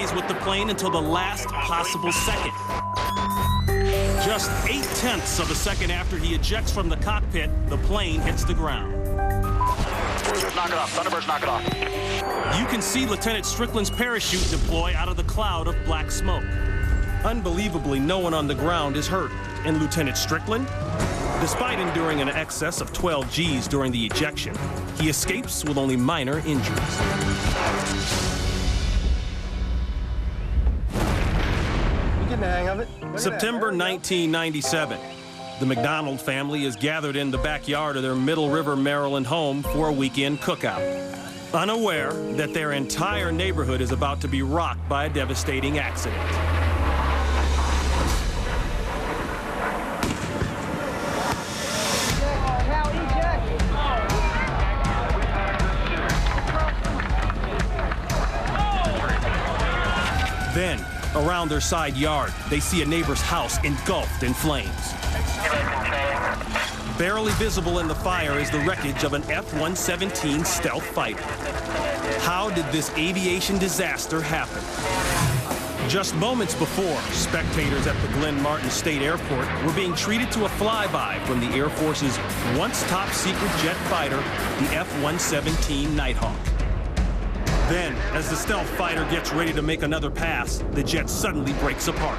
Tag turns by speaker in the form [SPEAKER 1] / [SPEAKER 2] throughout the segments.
[SPEAKER 1] stays with the plane until the last possible second. Just 0.8 of a second after he ejects from the cockpit, the plane hits the ground.
[SPEAKER 2] Knock it off. Thunderbirds, knock it off.
[SPEAKER 1] You can see Lieutenant Strickland's parachute deploy out of the cloud of black smoke. Unbelievably, no one on the ground is hurt. And Lieutenant Strickland, despite enduring an excess of 12 Gs during the ejection, he escapes with only minor injuries.
[SPEAKER 3] You get the hang of it.
[SPEAKER 1] September 1997. The McDonald family is gathered in the backyard of their Middle River, Maryland home for a weekend cookout, unaware that their entire neighborhood is about to be rocked by a devastating accident. Then, around their side yard, they see a neighbor's house engulfed in flames. Barely visible in the fire is the wreckage of an F-117 stealth fighter. How did this aviation disaster happen? Just moments before, spectators at the Glenn Martin State Airport were being treated to a flyby from the Air Force's once top-secret jet fighter, the F-117 Nighthawk. Then, as the stealth fighter gets ready to make another pass, the jet suddenly breaks apart.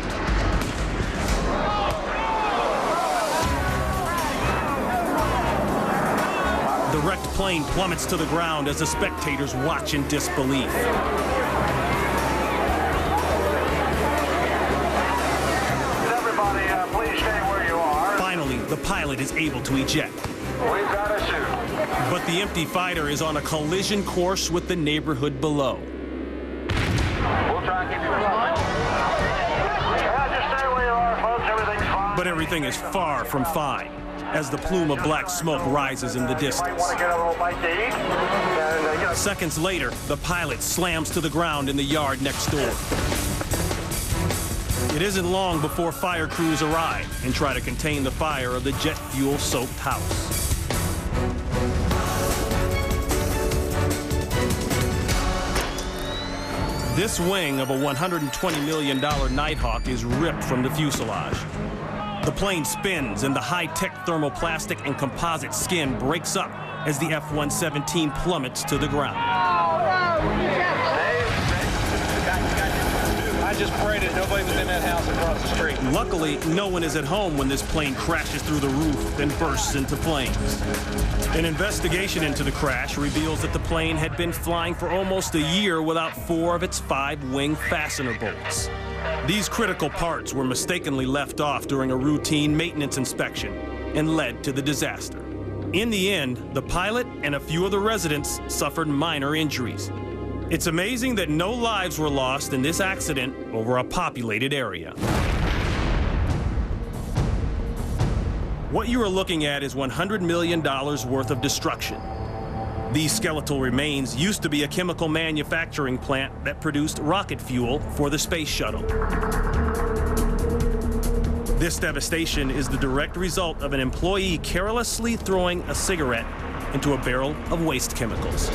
[SPEAKER 1] The wrecked plane plummets to the ground as the spectators watch in disbelief.
[SPEAKER 2] Everybody, please stay where you are.
[SPEAKER 1] Finally, the pilot is able to eject.
[SPEAKER 2] We've got a shoot.
[SPEAKER 1] But the empty fighter is on a collision course with the neighborhood below.
[SPEAKER 2] We'll try and keep you in line. Yeah, just stay where you are, folks. Everything's fine.
[SPEAKER 1] But everything is far from fine as the plume of black smoke rises in the distance.
[SPEAKER 2] Want to get a little bite to eat? And,
[SPEAKER 1] Seconds later, the pilot slams to the ground in the yard next door. It isn't long before fire crews arrive and try to contain the fire of the jet fuel-soaked house. This wing of a $120 million Nighthawk is ripped from the fuselage. The plane spins and the high-tech thermoplastic and composite skin breaks up as the F-117 plummets to the ground.
[SPEAKER 3] I just prayed that nobody was in that house across the street.
[SPEAKER 1] Luckily, no one is at home when this plane crashes through the roof and bursts into flames. An investigation into the crash reveals that the plane had been flying for almost a year without 4 of its 5 wing fastener bolts. These critical parts were mistakenly left off during a routine maintenance inspection and led to the disaster. In the end, the pilot and a few of the residents suffered minor injuries. It's amazing that no lives were lost in this accident over a populated area. What you are looking at is $100 million worth of destruction. These skeletal remains used to be a chemical manufacturing plant that produced rocket fuel for the space shuttle. This devastation is the direct result of an employee carelessly throwing a cigarette into a barrel of waste chemicals.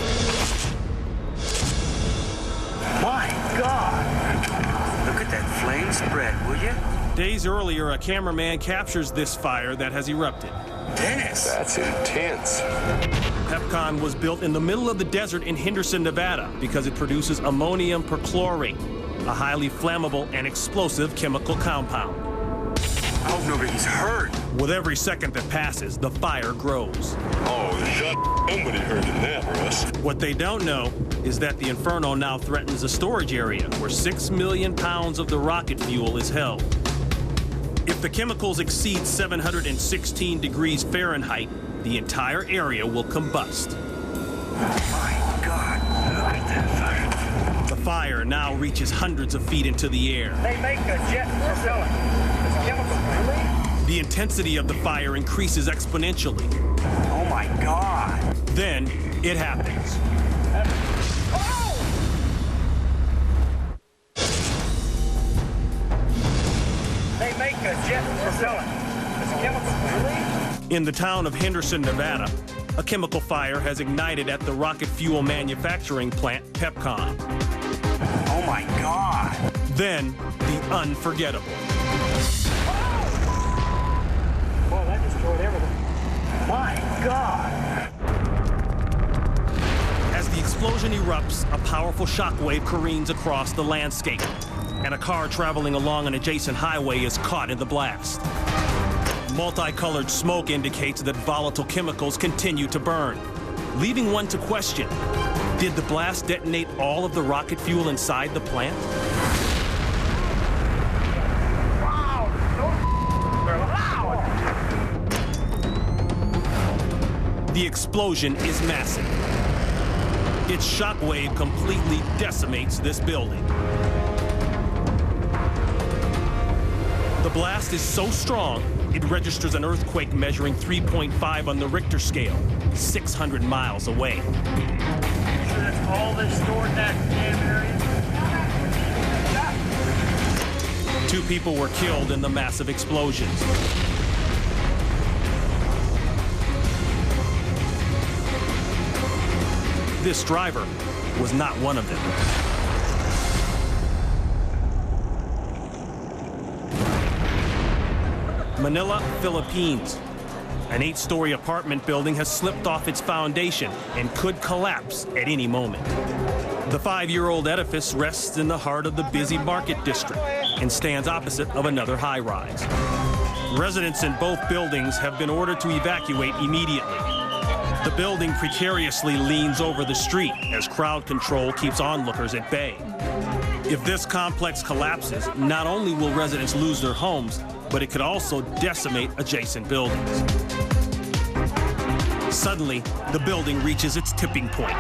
[SPEAKER 4] My God! Look at that flame spread, will you?
[SPEAKER 1] Days earlier, a cameraman captures this fire that has erupted.
[SPEAKER 4] Dennis!
[SPEAKER 5] That's intense.
[SPEAKER 1] PEPCON was built in the middle of the desert in Henderson, Nevada, because it produces ammonium perchlorate, a highly flammable and explosive chemical compound.
[SPEAKER 4] I hope nobody's hurt.
[SPEAKER 1] With every second that passes, the fire grows.
[SPEAKER 5] Oh, somebody heard in that, Russ.
[SPEAKER 1] What they don't know is that the inferno now threatens a storage area where 6 million pounds of the rocket fuel is held. If the chemicals exceed 716 degrees Fahrenheit, the entire area will combust.
[SPEAKER 4] My God, look at that fire.
[SPEAKER 1] The fire now reaches hundreds of feet into the air.
[SPEAKER 3] They make a jet propellant. It's chemical, really?
[SPEAKER 1] The intensity of the fire increases exponentially.
[SPEAKER 4] Oh my God.
[SPEAKER 1] Then it happens.
[SPEAKER 3] They make a jet propellant. It's chemical, really?
[SPEAKER 1] In the town of Henderson, Nevada, a chemical fire has ignited at the rocket fuel manufacturing plant PEPCON.
[SPEAKER 4] Oh my God.
[SPEAKER 1] Then, the unforgettable.
[SPEAKER 3] Boy, that destroyed everything. My God.
[SPEAKER 1] As the explosion erupts, a powerful shockwave careens across the landscape, and a car traveling along an adjacent highway is caught in the blast. Multicolored smoke indicates that volatile chemicals continue to burn, leaving one to question, did the blast detonate all of the rocket fuel inside the plant?
[SPEAKER 3] Wow. They're loud.
[SPEAKER 1] The explosion is massive. Its shockwave completely decimates this building. The blast is so strong, it registers an earthquake measuring 3.5 on the Richter scale, 600 miles away.
[SPEAKER 3] Sure that's all they stored in that damn area?
[SPEAKER 1] 2 people were killed in the massive explosions. This driver was not one of them. Manila, Philippines. An 8-story apartment building has slipped off its foundation and could collapse at any moment. The 5-year-old edifice rests in the heart of the busy market district and stands opposite of another high-rise. Residents in both buildings have been ordered to evacuate immediately. The building precariously leans over the street as crowd control keeps onlookers at bay. If this complex collapses, not only will residents lose their homes, but it could also decimate adjacent buildings. Suddenly, the building reaches its tipping point.